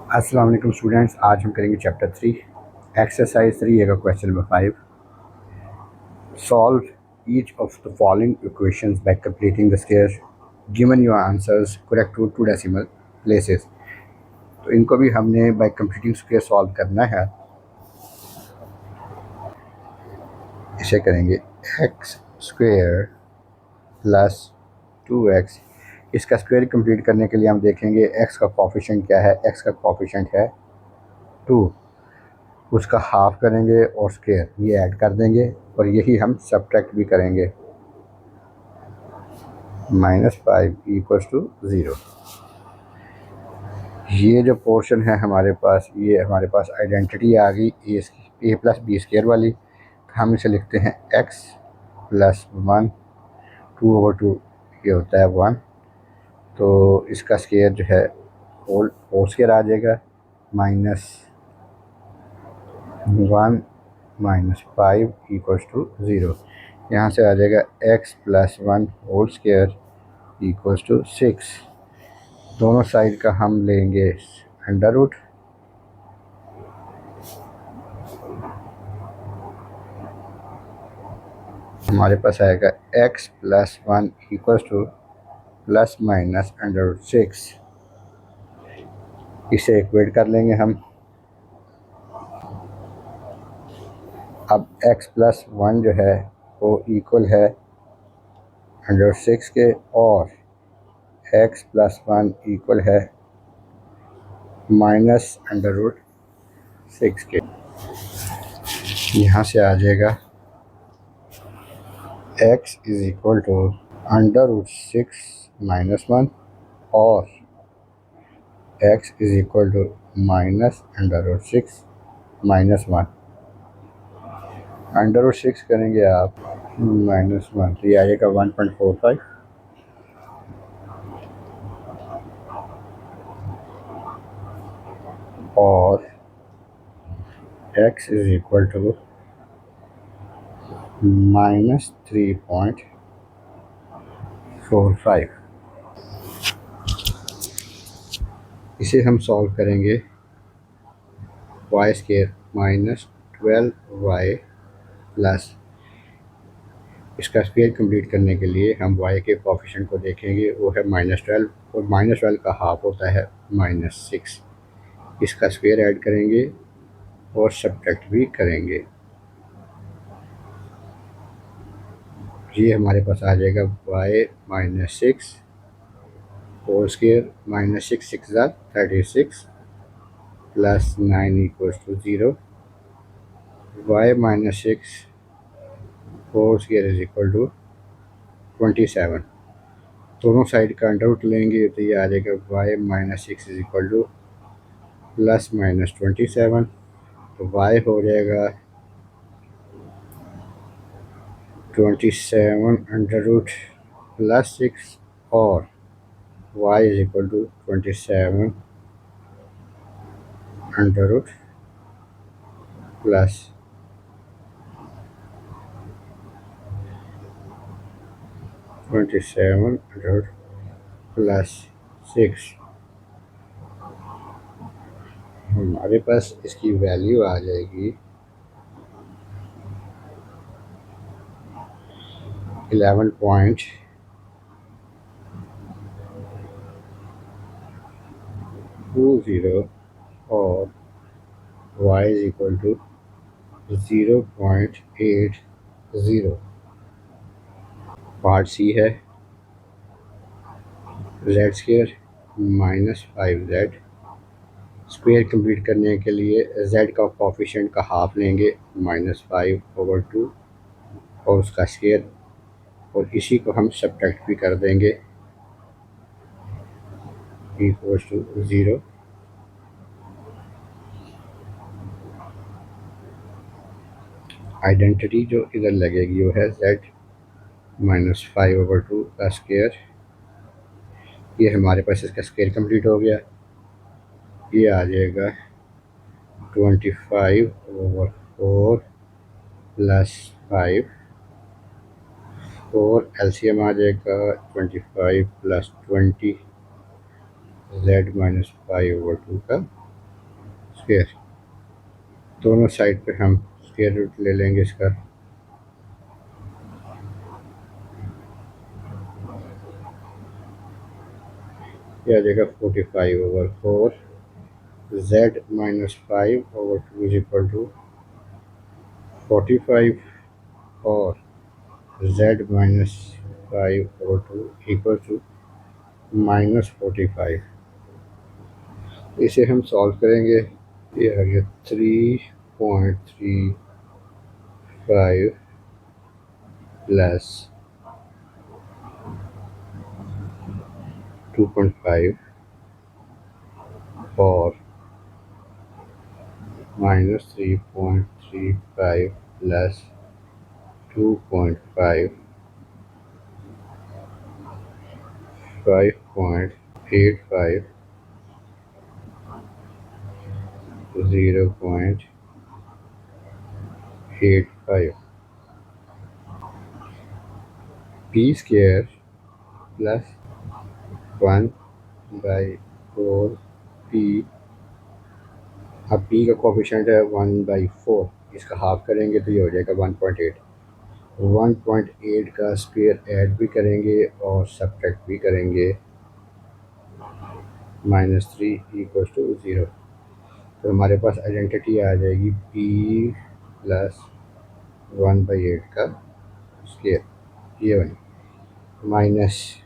अस्सलाम वालेकुम स्टूडेंट्स। आज हम करेंगे चैप्टर 3 एक्सरसाइज 3 का question number 5। Solve each of the following equations by completing the square given your answers correct to 2 decimal places. तो इनको भी हमने बाय कंप्लीटिंग स्क्वायर सॉल्व करना है। इसे करेंगे एक्स स्क्वायर प्लस 2x। इसका स्क्वायर कंप्लीट करने के लिए हम देखेंगे एक्स का कोफिशिएंट क्या है। एक्स का कोफिशिएंट है 2, उसका हाफ करेंगे और स्क्वायर ये ऐड कर देंगे और यही हम सब्ट्रैक्ट भी करेंगे। -5 इक्वल्स टू 0। ये जो पोर्शन है हमारे पास, ये हमारे पास आइडेंटिटी आ गई ए प्लस बी स्क्वायर वाली। हम इसे लिखते हैं x प्लस 1, 2/2 ये होता है 1। तो इसका स्क्वायर जो है होल स्क्वायर आ जाएगा -1 -5 इक्वल्स टू 0। यहाँ से आ जाएगा x plus 1 whole square equals to 6। दोनों साइड का हम लेंगे अंडर रूट। हमारे पास आएगा x plus 1 equals to plus minus under root 6। इसे इक्वेट कर लेंगे हम। अब x प्लस 1 जो है वो इक्वल है अंडर रूट 6 के, और x प्लस 1 इक्वल है माइनस अंडर रूट 6 के। यहाँ से आ जाएगा x is equal to under root 6 minus 1 और x is equal to minus under root 6 minus 1। Under root 6 करेंगे आप -1 तो ये आएगा 1.45 और x इज इक्वल टू -3.45। इसे हम सॉल्व करेंगे वाई स्क्वायर -12y प्लस, इसका स्क्वायर कंप्लीट करने के लिए हम y के कोफिशिएंट को देखेंगे, वो है -12 और -12 का हाफ होता है -6। इसका स्क्वायर ऐड करेंगे और सब्ट्रैक्ट भी करेंगे। ये हमारे पास आ जाएगा y -6 whole square -6 6 36 plus 9 equals to 0। y -6 whole square is equal to 27। दोनों साइड का अंडर रूट लेंगे तो ये आ जाएगा y -6 is equal to plus minus 27। तो y हो जाएगा 27 अंडर रूट प्लस 6 और y is equal to 27 under root plus 27 under root plus 6। हमारे पास इसकी वैल्यू आ जाएगी 11.20 और y is equal to 0.80। Part C है z square -5z। Square complete करने के लिए z का कोफिशिएंट का हाफ लेंगे -5/2 और उसका स्क्वायर, और इसी को हम सब्ट्रैक्ट भी कर देंगे इक्वल्स टू 0। आइडेंटिटी जो इधर लगेगी वो है z -5/2 का स्क्वायर। ये हमारे पास इसका स्क्वायर कंप्लीट हो गया। ये आ जाएगा 25/4 प्लस 5 और एलसीएम आ जाएगा 25 प्लस 20 z -5/2 का स्क्वायर। दोनों साइड पे हम स्क्वायर रूट ले लेंगे इसका। ये आ जाएगा 45/4। z minus 5/2 is equal to 45 और z माइनस 5/2 इक्वल टू -45। इसे हम सॉल्व करेंगे। ये आ गया 3.35 प्लस 2.5 और -3.35 plus 2.5 5.85 0.85 P square plus 1/4 P. अब पी का कोफिशिएंट है 1/4, इसका हाफ करेंगे तो ये हो जाएगा 1.8। 1.8 का स्क्वायर ऐड भी करेंगे और सब्ट्रैक्ट भी करेंगे। -3 इक्वल्स टू 0। तो हमारे पास आइडेंटिटी आ जाएगी पी प्लस 1/8 का स्क्वायर। ये बनी माइनस,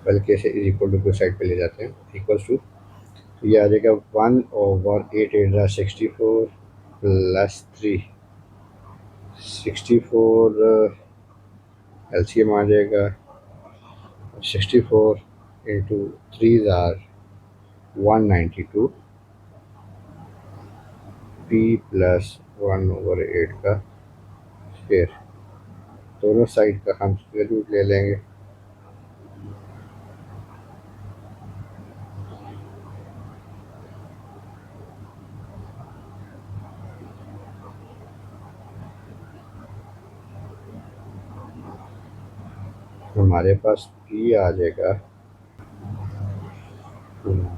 बल्कि इसे इज इक्वल टू साइड पे ले जाते हैं, इक्वल्स टू। तो ये आ जाएगा 1/8 = 64 प्लस 3। 64 एलसीएम आ जाएगा। 64 इंटू 3 = 192 पी प्लस 1/8 का स्क्वायर। दोनों साइड का हम स्क्वायर रूट ले लेंगे। हमारे पास पी आ जाएगा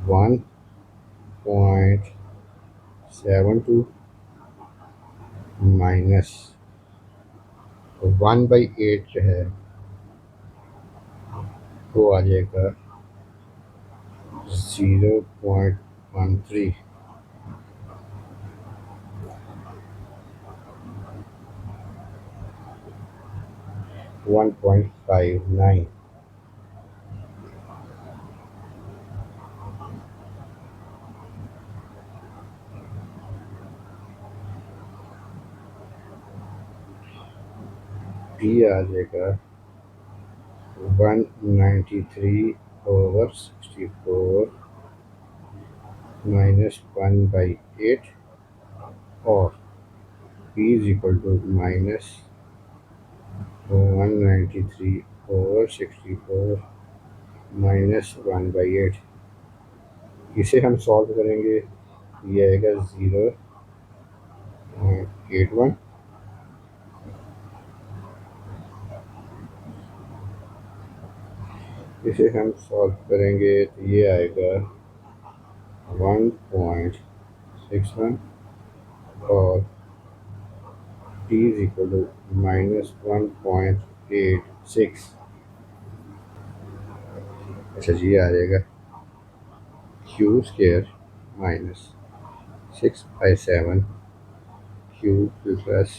1.72 माइनस 1/8 जो है वो आ जाएगा 0.13। 1.59। पी आ जाएगा 193/64 माइनस 1/8 और P is equal to -193/64 minus 1/8। इसे हम सॉल्व करेंगे। ये आएगा 0.81। इसे हम सॉल्व करेंगे तो ये आएगा 1.61 और t इज इक्वल टू -1.86। अच्छा जी, आ जाएगा Q square minus 6/7 Q plus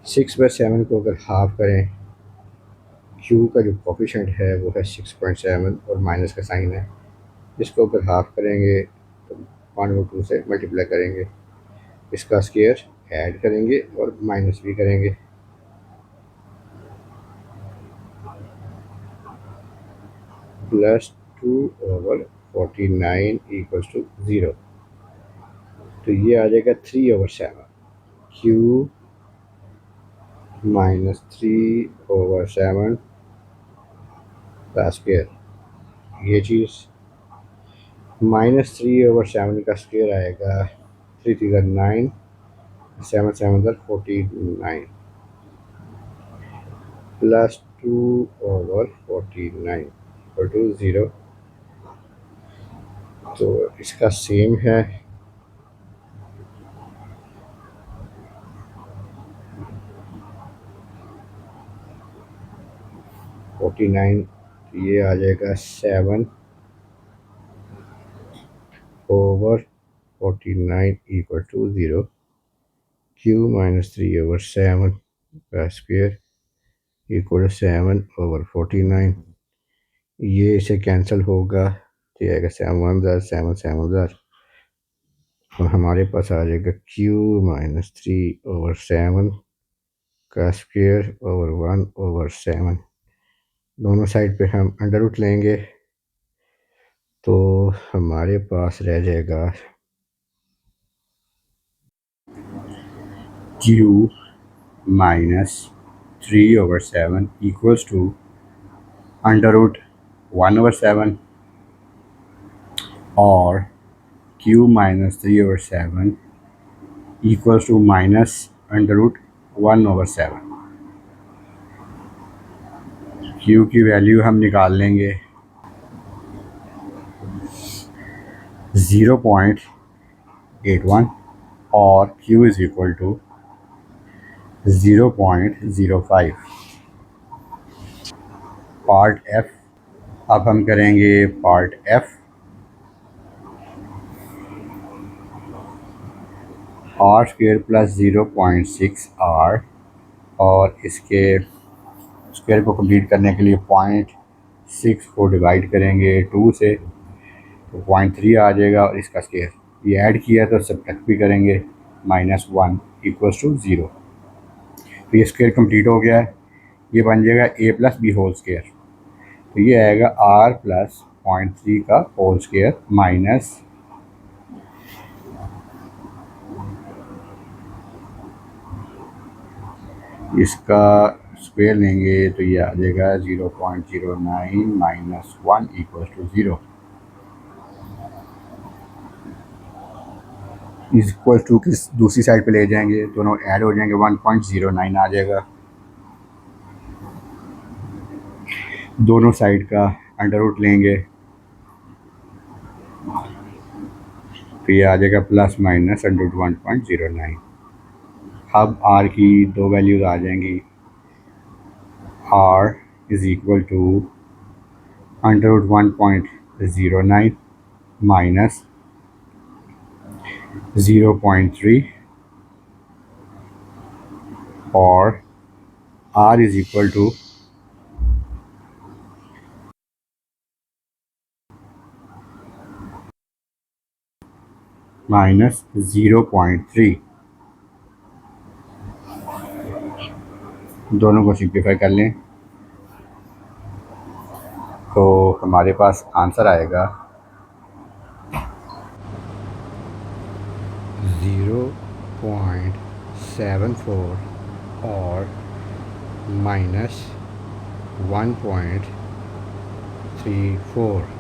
6/7 को अगर हाफ करें, क्यू का जो कोफिशिएंट है वो है 6.7 और माइनस का साइन है। इसको अगर हाफ करेंगे तो 1/2 से मल्टीप्लाई करेंगे, इसका स्क्वायर ऐड करेंगे और माइनस भी करेंगे। +2/49 = 0। तो ये आ जाएगा 3/7 क्यू -3/7 का स्क्वायर। ये चीज़ -3/7 का स्क्वायर आएगा 3 × 9 7 7 = 49 +2/49 = 0। तो इसका सेम है। फोर्टी नाइन, ये आ जाएगा 7/49 = 0। q-3/7 का स्क्वायर इक्वल 7/49। ये इसे कैंसिल होगा तो ये आएगा 7 × 1 = 7 और हमारे पास आ जाएगा q-3/7 का स्क्वायर ओवर 1/7। दोनों साइड पे हम अंडर रूट लेंगे तो हमारे पास रह जाएगा q-3/7 equals to under root 1/7 और q-3/7 equals to minus under root 1/7। q की वैल्यू हम निकाल लेंगे 0.81 और q is equal to 0.05। Part F. अब हम करेंगे पार्ट एफ। r² + 0.6r और इसके स्क्वायर को कंप्लीट करने के लिए 0.6 को डिवाइड करेंगे 2 से तो 0.3 आ जाएगा और इसका स्क्वायर ये ऐड किया तो सब्ट्रैक्ट भी करेंगे -1 = 0। तो ये स्क्वायर कंप्लीट हो गया है। ये बन जाएगा a + b होल स्क्वायर। तो ये आएगा r + 0.3 का होल स्क्वायर माइनस इसका स्क्वायर लेंगे तो ये आ जाएगा 0.09 - 1 = 0। इक्वल टू की दूसरी साइड पे ले जाएंगे, दोनों ऐड हो जाएंगे, 1.09 आ जाएगा। दोनों साइड का अंडर रूट लेंगे तो ये आ जाएगा ±√1.09। अब r की दो वैल्यूज़ आ जाएंगी। r is equal to √1.09 minus 0.3 और r इज़ इक्वल टू -0.3। दोनों को सिंप्लीफाई कर लें तो हमारे पास आंसर आएगा 0.74 और -1.34।